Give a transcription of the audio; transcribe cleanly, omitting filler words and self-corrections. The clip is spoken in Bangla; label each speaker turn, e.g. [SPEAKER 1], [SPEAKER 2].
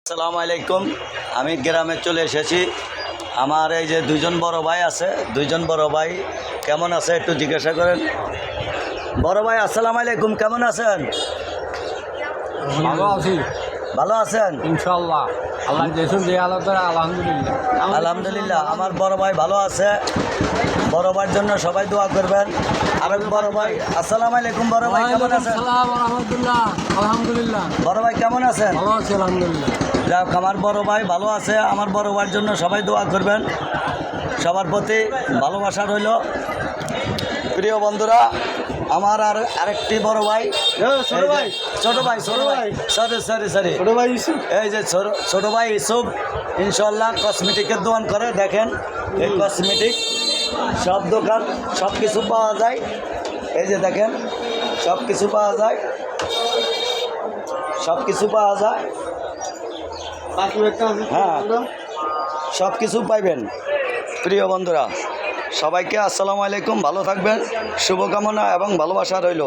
[SPEAKER 1] আসসালামু আলাইকুম। আমি গ্রামে চলে এসেছি। আমার এই যে দুইজন বড় ভাই আছে, দুইজন বড় ভাই কেমন আছে একটু জিজ্ঞাসা করেন। বড় ভাই আসসালামু আলাইকুম, কেমন আছেন?
[SPEAKER 2] ভালো আছি
[SPEAKER 1] ভালো আছেন?
[SPEAKER 2] ইনশাল্লাহ। আল্লাহ যেসব যে আল্লাহ তারা আলহামদুলিল্লাহ।
[SPEAKER 1] আলহামদুলিল্লাহ। আমার বড় ভাই ভালো আছে। বড় ভাইয়ের জন্য সবাই দোয়া করবেন। আরেক বড় ভাই আসসালামু আলাইকুম। বড় ভাই কেমন আছেন?
[SPEAKER 2] আলহামদুলিল্লাহ আলহামদুলিল্লাহ।
[SPEAKER 1] বড় ভাই কেমন আছেন?
[SPEAKER 2] ভালো আছি আলহামদুলিল্লাহ।
[SPEAKER 1] যাক, আমার বড় ভাই ভালো আছে। আমার বড় ভাইয়ের জন্য সবাই দোয়া করবেন। সবার প্রতি ভালোবাসা রইল। প্রিয় বন্ধুরা, আমার আরেকটি বড় ভাই, ছোট ভাই এই যে ছোট ভাই ইসুফ ইনশাল্লাহ কসমেটিকের দোকান করে। দেখেন এই কসমেটিক সব দোকান সব কিছু পাওয়া যায়। এই যে দেখেন সব কিছু পাওয়া যায়, সব কিছু পাওয়া যায়। হ্যাঁ, সব কিছু পাইবেন। প্রিয় বন্ধুরা, সবাইকে আসসালামু আলাইকুম। ভালো থাকবেন, শুভকামনা এবং ভালোবাসা রইল।